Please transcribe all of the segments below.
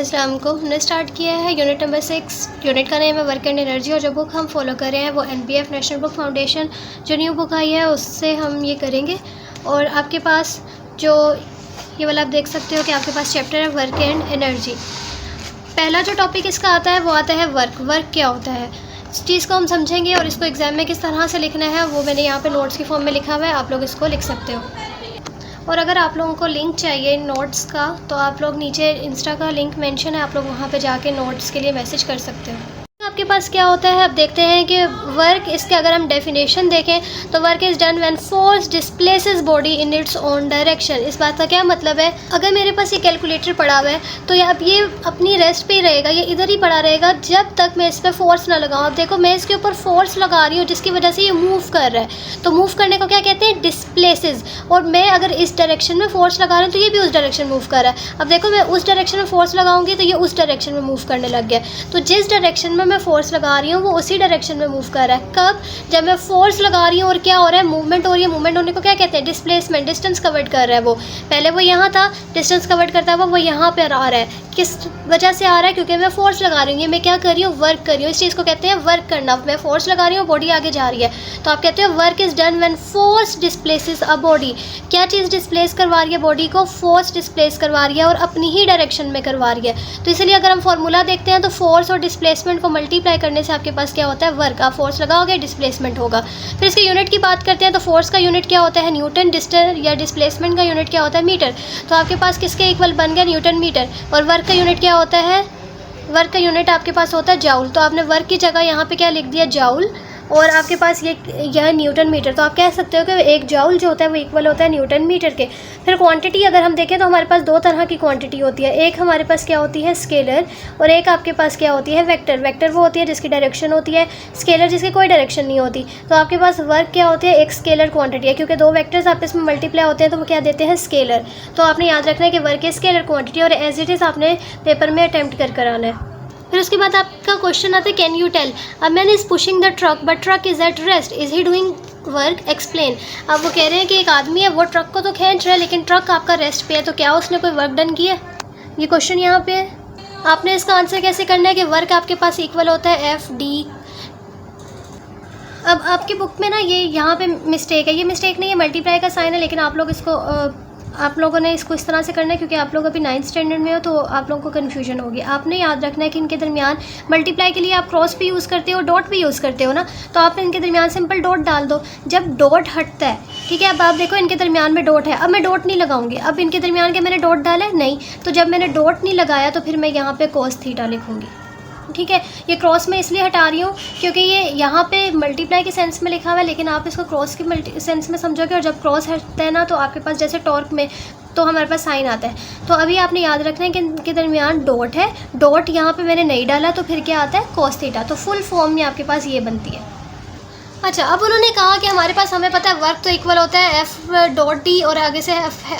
अस्सलाम वालेकुम। हमने स्टार्ट किया है यूनिट नंबर 6। यूनिट का नेम है वर्क एंड एनर्जी और जो बुक हम फॉलो कर रहे हैं वो NBF नेशनल बुक फाउंडेशन जो न्यू बुक आई है उससे हम ये करेंगे। और आपके पास जो ये वाला आप देख सकते हो कि आपके पास चैप्टर है वर्क एंड एनर्जी। पहला जो टॉपिक इसका आता है वो आता है वर्क। वर्क क्या होता है इस चीज़ को हम समझेंगे और इसको एग्ज़ाम में किस तरह से लिखना है वो मैंने यहाँ पे नोट्स की फॉर्म में लिखा हुआ है, आप लोग इसको लिख सकते हो। और अगर आप लोगों को लिंक चाहिए नोट्स का तो आप लोग नीचे इंस्टा का लिंक मेंशन है, आप लोग वहाँ पे जाके नोट्स के लिए मैसेज कर सकते हो। आपके पास क्या होता है, अब देखते हैं कि वर्क, इसके अगर हम डेफिनेशन देखें तो work is done when force displaces body in its own direction. इस बात का क्या मतलब है, अगर मेरे पास ये कैलकुलेटर पड़ा हुआ है तो अब ये अपनी रेस्ट पे ही रहेगा, ये इधर ही पड़ा रहेगा जब तक मैं इस पर फोर्स ना लगाऊँ। अब देखो मैं इसके ऊपर फोर्स लगा रही हूँ जिसकी वजह से ये मूव कर रहा है, तो मूव करने को क्या कहते हैं, डिस्प्लेसेस। और मैं अगर इस डायरेक्शन में फोर्स लगा रही हूँ तो ये भी उस डायरेक्शन मूव कर रहा है। अब देखो मैं उस डायरेक्शन में फोर्स लगाऊंगी तो ये उस डायरेक्शन में मूव करने लग गया। तो जिस डायरेक्शन में मैं फोर्स लगा रही हूँ वो उसी डायरेक्शन में मूव कर रहा है। कब, जब मैं फोर्स लगा रही हूँ और क्या हो रहा है, मूवमेंट हो रही है। मूवमेंट होने को क्या कहते हैं, डिस्प्लेसमेंट। डिस्टेंस कवर्ड कर रहा है, वो पहले वो यहाँ था, डिस्टेंस कवर्ड करता हुआ वो यहाँ पे आ रहा है। किस वजह से आ रहा है, क्योंकि मैं फोर्स लगा रही हूँ। ये मैं क्या कर रही हूँ, वर्क कर रही हूँ। इस चीज़ को कहते हैं वर्क करना। मैं फोर्स लगा रही हूँ, बॉडी आगे जा रही है, तो आप कहते हो work is done when force displaces a body. क्या चीज़ डिस्प्लेस करवा रही है बॉडी को, फोर्स डिस्प्लेस करवा रही है और अपनी ही डायरेक्शन में करवा रही है। तो इसलिए अगर हम फॉर्मूला देखते हैं तो फोर्स और डिस्प्लेसमेंट को मल्टीप्लाई करने से आपके पास क्या होता है, वर्क। आप फोर्स लगाओगे डिस्प्लेसमेंट होगा। फिर इसके यूनिट की बात करते हैं तो फोर्स का यूनिट क्या होता है, न्यूटन। डिस्टेंस या डिस्प्लेसमेंट का यूनिट क्या होता है, मीटर। तो आपके पास किसके इक्वल बन गया, न्यूटन मीटर। और वर्क का यूनिट क्या होता है, वर्क का यूनिट आपके पास होता है जाउल। तो आपने वर्क की जगह यहाँ पे क्या लिख दिया, जाउल। और आपके पास यह न्यूटन मीटर। तो आप कह सकते हो कि एक जाउल जो होता है वो इक्वल होता है न्यूटन मीटर के। फिर क्वांटिटी अगर हम देखें तो हमारे पास दो तरह की क्वांटिटी होती है। एक हमारे पास क्या होती है, स्केलर, और एक आपके पास क्या होती है, वेक्टर। वेक्टर वो होती है जिसकी डायरेक्शन होती है, स्केलर जिसकी कोई डायरेक्शन नहीं होती। तो आपके पास वर्क क्या होती है, एक स्केलर क्वांटिटी है, क्योंकि दो वेक्टर्स आपस में मल्टीप्लाई होते हैं तो वो क्या देते हैं, स्केलर। तो आपने याद रखना है कि वर्क इज स्केलर क्वांटिटी और एज इट इज़ आपने पेपर में अटैम्प्ट कर कर आना है। फिर उसके बाद आपका क्वेश्चन आता है, can you tell a man is pushing the truck but truck is at rest, is he doing work, explain. अब वो कह रहे हैं कि एक आदमी है वो ट्रक को तो खींच रहा है लेकिन ट्रक आपका रेस्ट पे है, तो क्या उसने कोई वर्क डन किया, ये क्वेश्चन यहाँ पे है। आपने इसका आंसर कैसे करना है कि वर्क आपके पास इक्वल होता है FD। अब आपकी बुक में ना ये यहाँ पे मिस्टेक है, ये मिस्टेक नहीं है, मल्टीप्लाई का साइन है, लेकिन आप लोग इसको आप लोगों ने इसको इस तरह से करना है क्योंकि आप लोग अभी 9th स्टैंडर्ड में हो तो आप लोगों को कन्फ्यूजन होगी। आपने याद रखना है कि इनके दरमियान मल्टीप्लाई के लिए आप क्रॉस भी यूज़ करते हो, डॉट भी यूज़ करते हो ना, तो आप इनके दरमियान सिंपल डॉट डाल दो जब डॉट हटता है। ठीक है, अब आप देखो इनके दरमियान में डॉट है, अब मैं डॉट नहीं लगाऊंगी। अब इनके दरमियान के मैंने डॉट डाला है नहीं, तो जब मैंने डॉट नहीं लगाया तो फिर मैं यहाँ पर cos थीटा लिखूँगी। ठीक है, ये क्रॉस में इसलिए हटा रही हूँ क्योंकि ये यहाँ पे मल्टीप्लाई के सेंस में लिखा हुआ है, लेकिन आप इसको क्रॉस के सेंस में समझोगे। और जब क्रॉस हटता है ना तो आपके पास जैसे टॉर्क में तो हमारे पास साइन आता है। तो अभी आपने याद रखना है कि इनके दरमियान डॉट है, डॉट यहाँ पे मैंने नहीं डाला तो फिर क्या आता है, cos थीटा। तो फुल फॉर्म में आपके पास ये बनती है। अच्छा, अब उन्होंने कहा कि हमारे पास, हमें पता है वर्क तो इक्वल होता है F.D और आगे से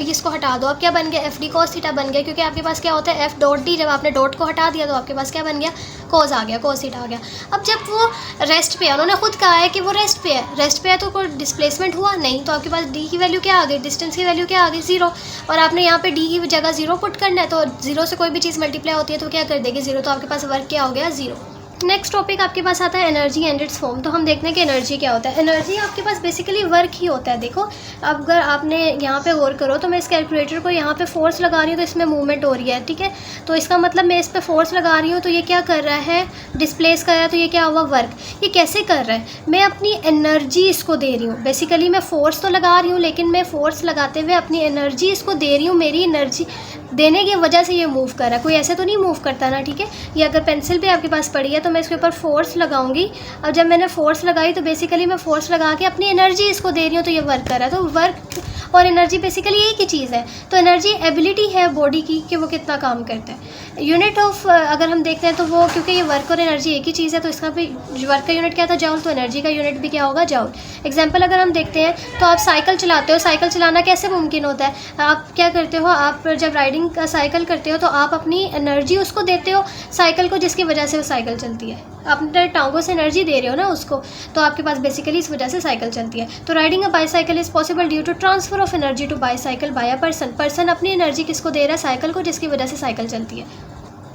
इसको हटा दो। अब क्या बन गया, FD cos थीटा बन गया, क्योंकि आपके पास क्या होता है F.D। जब आपने डॉट को हटा दिया तो आपके पास क्या बन गया, cos आ गया, cos थीटा आ गया। अब जब वो रेस्ट पे है, उन्होंने खुद कहा है कि वो रेस्ट पे है, रेस्ट पे है तो कोई डिस्प्लेसमेंट हुआ नहीं, तो आपके पास D की वैल्यू क्या आ गई, डिस्टेंस की वैल्यू क्या आ गई, 0। और आपने यहाँ पे D की जगह 0 पुट करना है, तो 0 से कोई भी चीज़ मल्टीप्लाई होती है तो क्या कर देगी, 0। तो आपके पास वर्क क्या हो गया, 0। नेक्स्ट टॉपिक आपके पास आता है एनर्जी एंड इट्स फॉर्म। तो हम देखते हैं कि एनर्जी क्या होता है। एनर्जी आपके पास बेसिकली वर्क ही होता है। देखो अब अगर आपने यहाँ पे गौर करो तो मैं इस कैलकुलेटर को यहाँ पे फोर्स लगा रही हूँ तो इसमें मूवमेंट हो रही है। ठीक है, तो इसका मतलब मैं इस पे फोर्स लगा रही हूँ तो ये क्या कर रहा है, डिस्प्लेस कर रहा है, तो ये क्या हुआ, वर्क। ये कैसे कर रहा है, मैं अपनी एनर्जी इसको दे रही हूँ। बेसिकली मैं फोर्स तो लगा रही हूँ लेकिन मैं फोर्स लगाते हुए अपनी एनर्जी इसको दे रही हूँ। मेरी एनर्जी देने की वजह से ये मूव कर रहा है, कोई ऐसे तो नहीं मूव करता ना। ठीक है, ये अगर पेंसिल पे आपके पास पड़ी है तो मैं इसके ऊपर फोर्स लगाऊंगी। अब जब मैंने फोर्स लगाई तो बेसिकली मैं फोर्स लगा के अपनी एनर्जी इसको दे रही हूँ, तो ये वर्क कर रहा है। तो वर्क और एनर्जी बेसिकली एक ही चीज़ है। तो एनर्जी एबिलिटी है बॉडी की कि वो कितना काम करता है। यूनिट ऑफ अगर हम देखते हैं तो वो, क्योंकि ये वर्क और एनर्जी एक ही चीज़ है तो इसका भी वर्क का यूनिट क्या था, जाउल, तो एनर्जी का यूनिट भी क्या होगा, जाउल। एग्जाम्पल अगर हम देखते हैं तो आप साइकिल चलाते हो, साइकिल चलाना कैसे मुमकिन होता है, आप क्या करते हो, आप जब राइडिंग का साइकिल करते हो तो आप अपनी एनर्जी उसको देते हो साइकिल को, जिसकी वजह से वो साइकिल चलती है। अपने टांगों से एनर्जी दे रहे हो ना उसको, तो आपके पास बेसिकली इस वजह से साइकिल चलती है। तो riding a bicycle is possible due to transfer of energy to bicycle by a person. Person अपनी एनर्जी किसको दे रहा है, साइकिल को, जिसकी वजह से साइकिल चलती है।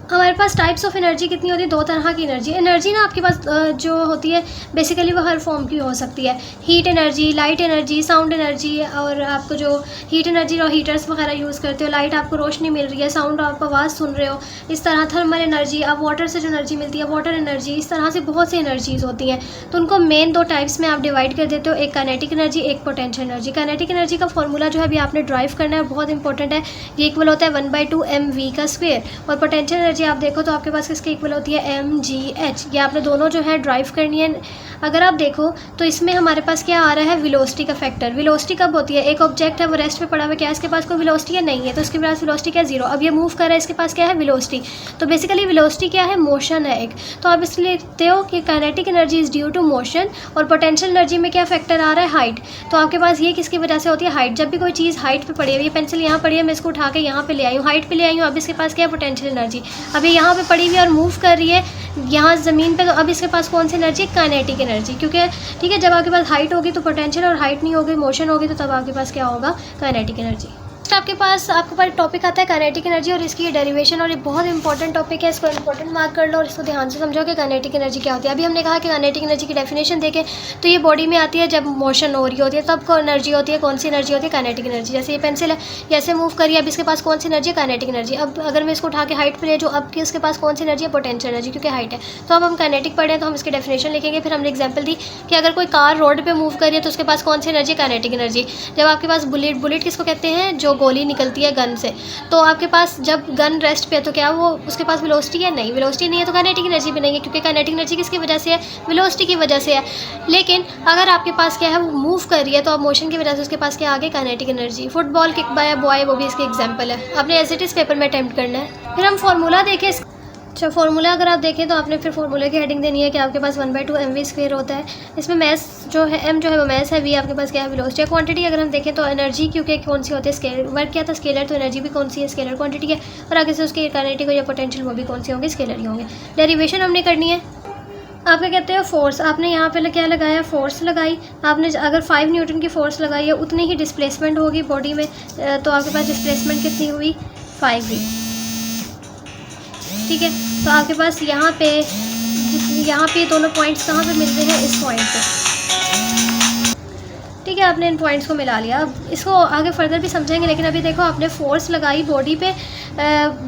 हमारे पास टाइप्स ऑफ एनर्जी कितनी होती है, दो तरह की एनर्जी। एनर्जी ना आपके पास जो होती है बेसिकली वो हर फॉर्म की हो सकती है। Heat energy, light energy, sound energy. और आपको जो हीट एनर्जी और हीटर्स वगैरह यूज़ करते हो, लाइट आपको रोशनी मिल रही है, साउंड आप आवाज़ सुन रहे हो, इस तरह थर्मल एनर्जी, आप वाटर से जो एनर्जी मिलती है वाटर एनर्जी। इस तरह से बहुत सी एनर्जीज़ होती हैं। तो उनको मेन दो टाइप्स में आप डिवाइड कर देते हो, एक काइनेटिक एनर्जी, एक पोटेंशियल एनर्जी। काइनेटिक एनर्जी का फॉर्मूला जो है अभी आपने ड्राइव करना है, बहुत इंपॉर्टेंट है। ये इक्वल होता है 1/2 mv का स्क्वायर। और पोटेंशियल एनर्जी आप देखो तो आपके पास किसके इक्वल होती है, mgh। ये आपने दोनों जो है ड्राइव करनी है। अगर आप देखो तो इसमें हमारे पास क्या आ रहा है, वेलोसिटी का फैक्टर। वेलोसिटी कब होती है, एक ऑब्जेक्ट है वो रेस्ट पे पड़ा हुआ, क्या इसके पास कोई वेलोसिटी है, नहीं है, तो इसके पास वेलोसिटी क्या है, 0। अब ये मूव कर रहा है, इसके पास क्या है, वेलोसिटी। तो बेसिकली वेलोसिटी क्या है, मोशन है एक। तो आप इसलिए लिखते हो कि kinetic energy is due to motion. और पोटेंशियल एनर्जी में क्या फैक्टर आ रहा है, हाइट। तो आपके पास ये किसकी वजह से होती है, हाइट। जब भी कोई चीज़ हाइट पे पड़ी है, ये पेंसिल यहाँ पड़ी है, मैं इसको उठा के यहाँ पे ले आई हूँ, हाइट पे ले आई हूँ, अब इसके पास क्या है, पोटेंशियल एनर्जी। अब ये यहाँ पे पड़ी हुई है और मूव कर रही है यहाँ ज़मीन पे, तो अब इसके पास कौन सी एनर्जी, काइनेटिक एनर्जी। क्योंकि ठीक है, जब आपके पास हाइट होगी तो पोटेंशियल, और हाइट नहीं होगी, मोशन होगी, तो तब आपके पास क्या होगा, काइनेटिक एनर्जी। आपके पास टॉपिक आता है काइनेटिक एनर्जी और इसकी डेरिवेशन। और ये बहुत इंपॉर्टेंट टॉपिक है, इसको इंपॉर्टेंट मार्क कर लो और इसको ध्यान से समझो कि काइनेटिक एनर्जी क्या होती है। अभी हमने कहा कि काइनेटिक एनर्जी की डेफिनेशन देखें तो ये बॉडी में आती है जब मोशन हो रही होती है, तब को एनर्जी होती है, कौन सी एनर्जी होती है, काइनेटिक एनर्जी। जैसे ये पेंसिल है, ऐसे मूव करिए, अब इसके पास कौन सी एनर्जी है, काइनेटिक एनर्जी। अब अगर मैं इसको उठा के हाइट पर ले जो, अब कि इसके पास कौन सी एनर्जी है, पोटेंशियल एनर्जी, क्योंकि हाइट है। तो अब हम काइनेटिक पढ़े तो हम इसकी डेफिनेशन लिखेंगे। फिर हमने एग्जाम्पल दी कि अगर कोई कार रोड पर मूव करिए तो उसके पास कौन सी एनर्जी, काइनेटिक एनर्जी। जब आपके पास बुलेट किसको कहते हैं, जो गोली निकलती है गन से, तो आपके पास जब गन रेस्ट पे है तो क्या वो उसके पास वेलोसिटी है, नहीं, वेलोसिटी नहीं है, तो काइनेटिक एनर्जी भी नहीं है, क्योंकि काइनेटिक एनर्जी किसकी वजह से है, वेलोसिटी की वजह से है। लेकिन अगर आपके पास क्या है, वो मूव कर रही है, तो अब मोशन की वजह से उसके पास क्या आ गई, kinetic energy. Football kick by boy, वो भी इसके एग्जाम्पल है, आपने एज इट इज़ पेपर में अटैम्प्ट करना है। फिर हम फॉर्मूला देखें। अच्छा, फार्मूला अगर आप देखें तो आपने फिर फार्मूले की हेडिंग देनी है कि आपके पास 1/2 mv स्क्वायर होता है। इसमें मैस जो है, m जो है वो मैस है, v आपके पास क्या है, वेलोसिटी। क्वांटिटी अगर हम देखें तो एनर्जी, क्योंकि कौन सी होती है, स्केलर। वर्क क्या था, स्केलर, तो एनर्जी भी कौन सी है, स्केलर क्वांटिटी है। और आगे से उसकी काइनेटिक या पोटेंशियल वो भी कौन सी होंगे, स्केलर ही होंगे। डेरिवेशन हमने करनी है। आप क्या कहते हो, फोर्स। आपने यहाँ पे क्या लगाया, फोर्स लगाई। आपने अगर 5 न्यूटन की फोर्स लगाई है, उतनी ही डिस्प्लेसमेंट होगी बॉडी में, तो आपके पास डिस्प्लेसमेंट कितनी हुई, 5 हुई। ठीक है, तो आपके पास यहाँ पे दोनों पॉइंट्स कहाँ पे मिलते हैं, इस पॉइंट पे। ठीक है, आपने इन पॉइंट्स को मिला लिया। अब इसको आगे फर्दर भी समझेंगे, लेकिन अभी देखो आपने फोर्स लगाई बॉडी पे,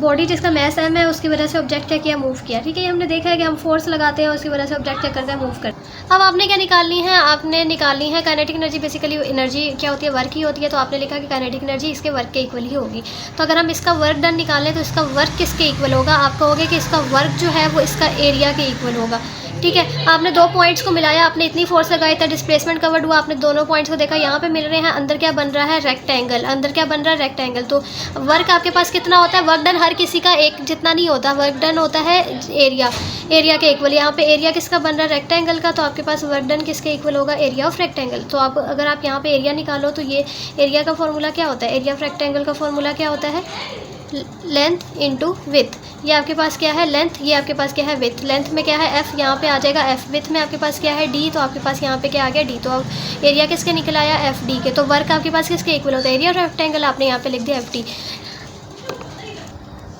बॉडी जिसका मैस m है, उसकी वजह से ऑब्जेक्ट क्या किया, मूव किया। ठीक है, हमने देखा है कि हम फोर्स लगाते हैं, उसकी वजह से ऑब्जेक्ट क्या करता है, मूव करता है। अब आपने क्या निकालनी है, आपने निकालनी है काइनेटिक एनर्जी। बेसिकली एनर्जी क्या होती है, वर्क ही होती है। तो आपने लिखा कि काइनेटिक एनर्जी इसके वर्क के इक्वल ही होगी। तो अगर हम इसका वर्क डन निकालें तो इसका वर्क किसके इक्वल होगा, आप कहोगे कि इसका वर्क जो है वो इसका एरिया के इक्वल होगा। ठीक है, आपने दो पॉइंट्स को मिलाया, आपने इतनी फोर्स लगाई, था डिस्प्लेसमेंट कवर्ड हुआ, आपने दोनों पॉइंट्स को देखा, यहाँ पे मिल रहे हैं, अंदर क्या बन रहा है, रेक्टेंगल। अंदर क्या बन रहा है, रेक्टेंगल। तो वर्क आपके पास कितना होता है, वर्क डन हर किसी का एक जितना नहीं होता, वर्क डन होता है एरिया के इक्वल। यहाँ पे एरिया किसका बन रहा है, रेक्टेंगल का, तो आपके पास वर्क डन किसके इक्वल होगा, एरिया ऑफ रेक्टेंगल। तो आप अगर आप यहाँ पे एरिया निकालो तो ये एरिया का फॉर्मूला क्या होता है, एरिया ऑफ रेक्टेंगल का फॉर्मूला क्या होता है, लेंथ इंटू विथ। ये आपके पास क्या है, लेंथ, ये आपके पास क्या है, विथ। लेंथ में क्या है, f, यहाँ पे आ जाएगा f। विथ में आपके पास क्या है, d, तो आपके पास यहाँ पे क्या आ गया, d। तो अब एरिया किसके निकल आया, f d के। तो वर्क आपके पास किसके इक्वल होता है, एरिया रेक्टेंगल, आपने यहाँ पे लिख दिया f d।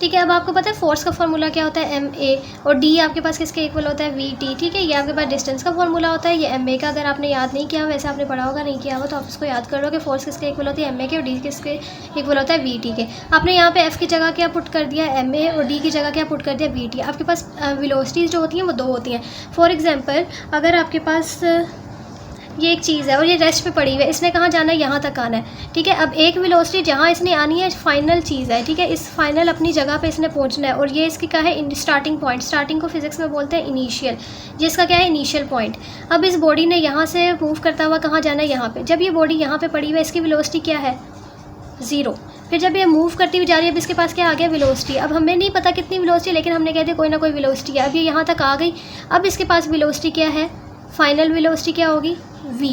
ठीक है, अब आपको पता है फोर्स का फॉर्मूला क्या होता है, ma, और d आपके पास किसके इक्वल होता है, vt। ठीक है, ये आपके पास डिस्टेंस का फॉर्मूला होता है, ये ma का। अगर आपने याद नहीं किया, वैसे आपने पढ़ा होगा, नहीं किया होगा तो आप इसको याद कर लो कि फोर्स किसके इक्वल होती है, ma के, और d किसके इक्वल होता है, vt के। आपने यहाँ पे f की जगह क्या पुट कर दिया, ma, और d की जगह क्या पुट कर दिया, vt। आपके पास वेलोसिटीज़ जो होती हैं वो दो होती हैं। फॉर एग्जाम्पल, अगर आपके पास ये एक चीज़ है और ये रेस्ट पे पड़ी हुई है, इसने कहाँ जाना है, यहाँ तक आना है। ठीक है, अब एक वेलोसिटी जहाँ इसने आनी है, फाइनल चीज़ है। ठीक है, इस फाइनल अपनी जगह पे इसने पहुँचना है, और ये इसकी क्या है, स्टार्टिंग पॉइंट। स्टार्टिंग को फिजिक्स में बोलते हैं इनिशियल, जिसका क्या है, इनिशियल पॉइंट। अब इस बॉडी ने यहाँ से मूव करता हुआ कहाँ जाना है, यहाँ पर। जब ये बॉडी यहाँ पर पड़ी हुई है, इसकी वेलोसिटी क्या है, 0। फिर जब ये मूव करती हुई जा रही है, अब इसके पास क्या आ गया, वेलोसिटी। अब हमें नहीं पता कितनी वेलोसिटी, लेकिन हमने कह दिया कोई ना कोई वेलोसिटी है। अब ये यहाँ तक आ गई, अब इसके पास वेलोसिटी क्या है, फाइनल वेलोसिटी क्या होगी, v।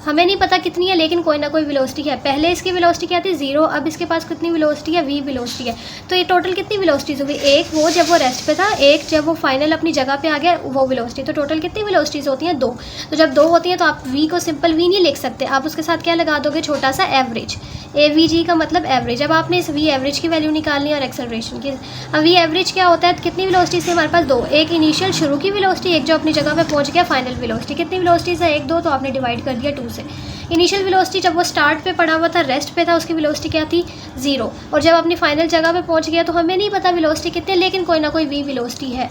हमें नहीं पता कितनी है, लेकिन कोई ना कोई वेलोसिटी है। पहले इसकी वेलोसिटी क्या थी 0, अब इसके पास कितनी वेलोसिटी है, v वेलोसिटी है। तो ये टोटल कितनी वेलोसिटीज होगी, एक वो जब वो रेस्ट पे था, एक जब वो फाइनल अपनी जगह पे आ गया वो वेलोसिटी। तो टोटल कितनी वेलोसिटीज होती हैं, 2। तो जब 2 होती हैं तो आप v को सिंपल v नहीं लिख सकते, आप उसके साथ क्या लगा दोगे, छोटा सा एवरेज। AVG का मतलब एवरेज। अब आपने इस v एवरेज की वैल्यू निकालनी है और एक्सेलरेशन की। अब v एवरेज क्या होता है, कितनी वेलोसिटीज है हमारे पास, 2। एक इनिशियल शुरू की वेलोसिटी, एक जो अपनी जगह पे पहुंच गया फाइनल वेलोसिटी। कितनी वेलोसिटीज है, 1, 2, तो आपने डिवाइड कर दिया 2 से। इनिशियल वेलोसिटी जब वो स्टार्ट पे पड़ा हुआ था, रेस्ट पे था, उसकी वेलोसिटी क्या थी, 0। और जब अपनी फाइनल जगह पे पहुंच गया तो हमें नहीं पता वेलोसिटी कितनी, लेकिन कोई ना कोई v वेलोसिटी है,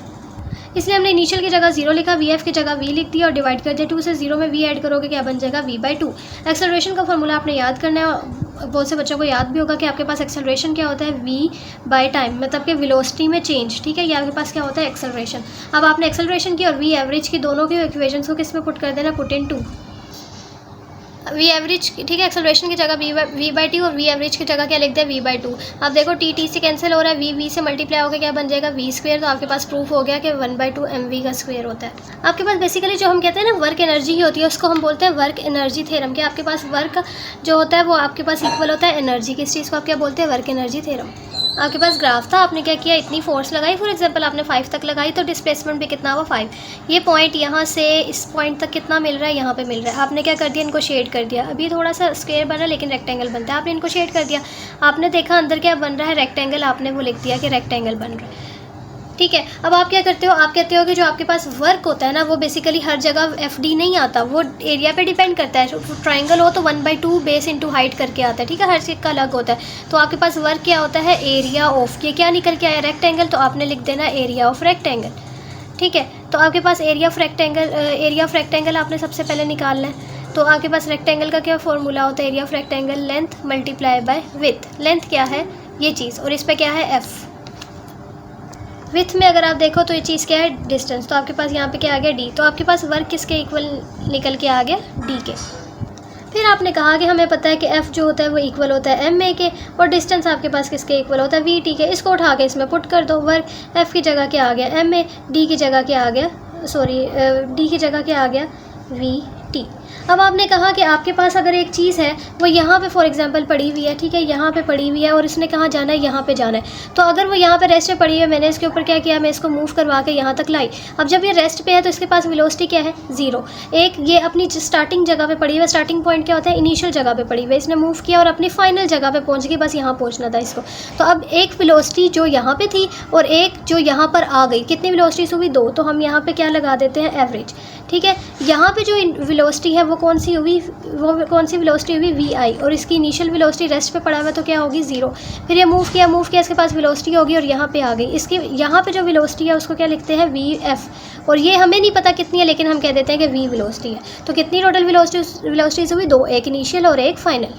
इसलिए हमने इनिशियल की जगह 0 लिखा, VF की जगह v लिख दिया और डिवाइड कर दिया 2 से। 0 में v ऐड करोगे क्या बन जाएगा, v/2। एक्सेलरेशन का फॉर्मूला आपने याद करना है, बहुत से बच्चों को याद भी होगा कि आपके पास एक्सेलरेशन क्या होता है, v/टाइम, मतलब कि वेलोसिटी में चेंज, ठीक है। ये आपके पास क्या होता है, एक्सेलरेशन। अब आपने एक्सेलरेशन की और v एवरेज की दोनों की इक्वेशंस को किस में पुट कर देना, पुट इन 2। v एवरेज, ठीक है, एक्सेलरेशन की जगह v/t और v एवरेज की जगह क्या लिख दिया, v/2। अब देखो t से कैंसिल हो रहा है, v से मल्टीप्लाई होकर क्या बन जाएगा, v²। तो आपके पास प्रूफ हो गया कि 1/2 mv का स्क्वायर होता है। आपके पास बेसिकली जो हम कहते हैं ना वर्क एनर्जी ही होती है, उसको हम बोलते हैं वर्क एनर्जी थ्योरम। कि आपके पास वर्क जो होता है वो आपके पास इक्वल होता है एनर्जी की। इस चीज़ को आप क्या बोलते हैं, वर्क एनर्जी थ्योरम। आपके पास ग्राफ था, आपने क्या किया, इतनी फोर्स लगाई, फॉर एग्जांपल आपने 5 तक लगाई, तो डिस्प्लेसमेंट भी कितना हुआ, 5। ये पॉइंट यहाँ से इस पॉइंट तक कितना मिल रहा है, यहाँ पे मिल रहा है। आपने क्या कर दिया, इनको शेड कर दिया। अभी थोड़ा सा स्क्वायर बना लेकिन रेक्टेंगल बनता है, आपने इनको शेड कर दिया। आपने देखा अंदर क्या बन रहा है, रेक्टेंगल, आपने वो लिख दिया कि रेक्टेंगल बन रहा है, ठीक है। अब आप क्या करते हो, आप कहते हो कि जो आपके पास वर्क होता है ना, वो बेसिकली हर जगह FD नहीं आता, वो एरिया पे डिपेंड करता है। ट्राइंगल हो तो 1/2 बेस इंटू हाइट करके आता है, ठीक है, हर चीज़ का अलग होता है। तो आपके पास वर्क क्या होता है, एरिया ऑफ, ये क्या निकल के आया, रेक्टेंगल, तो आपने लिख देना एरिया ऑफ रेक्टेंगल, ठीक है। तो आपके पास एरिया ऑफ रेक्टेंगल आपने सबसे पहले निकालना है। तो आपके पास रेक्टेंगल का क्या फॉर्मूला होता है, area of rectangle, length multiply by with. Length क्या है, ये चीज़, और इस पर क्या है, f। विथ में अगर आप देखो तो ये चीज़ क्या है, डिस्टेंस। तो आपके पास यहाँ पे क्या आ गया, d। तो आपके पास वर्क किसके इक्वल निकल के आ गया, d के। फिर आपने कहा कि हमें पता है कि f जो होता है वो इक्वल होता है ma के, और डिस्टेंस आपके पास किसके इक्वल होता है, vt के। इसको उठा के इसमें पुट कर दो। वर्क f की जगह क्या आ गया, ma, d की जगह क्या आ गया, d की जगह क्या आ गया, vt। अब आपने कहा कि आपके पास अगर एक चीज़ है वो यहाँ पे फॉर एग्जांपल पड़ी हुई है, ठीक है, यहाँ पे पड़ी हुई है, और इसने कहाँ जाना है, यहाँ पे जाना है। तो अगर वो यहाँ पे रेस्ट पे पड़ी है, मैंने इसके ऊपर क्या किया, मैं इसको मूव करवा के यहाँ तक लाई। अब जब ये रेस्ट पे है तो इसके पास वेलोसिटी क्या है, 0। एक ये अपनी स्टार्टिंग जगह पे पड़ी हुई है, स्टार्टिंग पॉइंट क्या होता है, इनिशियल जगह पे पड़ी हुई है, इसने मूव किया और अपनी फाइनल जगह पे पहुँच गई, बस यहाँ पहुँचना था इसको। तो अब एक वेलोसिटी जो यहाँ पे थी और एक जो यहाँ पर आ गई, कितनी वेलोसिटीज हुई, 2। तो हम यहाँ पे क्या लगा देते हैं, एवरेज, ठीक है। यहाँ पे जो वेलोसिटी है वो कौन सी हुई, वो कौन सी वेलोसिटी हुई, vi, और इसकी इनिशियल वेलोसिटी रेस्ट पे पड़ा हुआ है तो क्या होगी, 0। फिर ये मूव किया, इसके पास वेलोसिटी होगी और यहाँ पे आ गई। इसकी यहाँ पे जो वेलोसिटी है उसको क्या लिखते हैं, vf, और ये हमें नहीं पता कितनी है, लेकिन हम कह देते हैं कि v वेलोसिटी है। तो कितनी टोटल वेलोसिटीज हुई, 2, एक इनिशियल और एक फाइनल।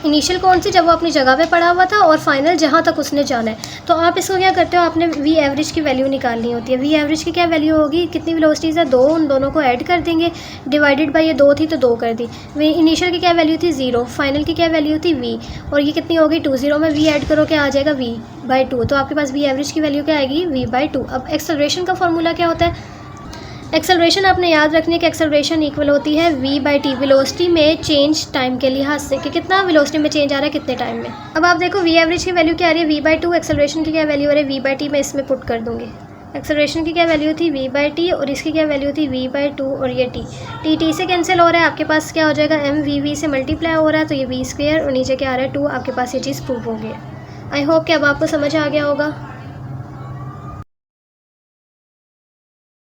इनिशियल कौन सी, जब वो अपनी जगह पे पड़ा हुआ था, और फाइनल जहाँ तक उसने जाना है। तो आप इसको क्या करते हो, आपने v एवरेज की वैल्यू निकालनी होती है। v एवरेज की क्या वैल्यू होगी, कितनी वेलोसिटीज़ है, 2, उन दोनों को ऐड कर देंगे, डिवाइडेड बाय ये 2 थी तो 2 कर दी। इनिशियल की क्या वैल्यू थी, 0, फाइनल की क्या वैल्यू थी, v, और ये कितनी होगी, 2। 0 में v ऐड करो क्या आ जाएगा, v/2। तो आपके पास v एवरेज की वैल्यू क्या आएगी, v/2। अब एक्सेलरेशन का फॉर्मूला क्या होता है, एक्सेलरेशन आपने याद रखनी है कि एक्सेलरेशन इक्वल होती है v/t, वेलोसिटी में चेंज टाइम के लिहाज से, कि कितना वेलोसिटी में चेंज आ रहा है कितने टाइम में। अब आप देखो v एवरेज की वैल्यू क्या आ रही है, v/2, एक्सेलरेशन की क्या वैल्यू आ रही है, v/t। मैं इसमें पुट कर दूंगी। एक्सेलरेशन की क्या वैल्यू थी, v/t, और इसकी क्या वैल्यू थी, v/2, और ये t से कैंसिल हो रहा है, आपके पास क्या हो जाएगा, mv से मल्टीप्लाई हो रहा है, तो ये v², और नीचे क्या आ रहा है, 2। आपके पास ये चीज़ प्रूव हो गई है। आई होप कि अब आपको समझ आ गया होगा।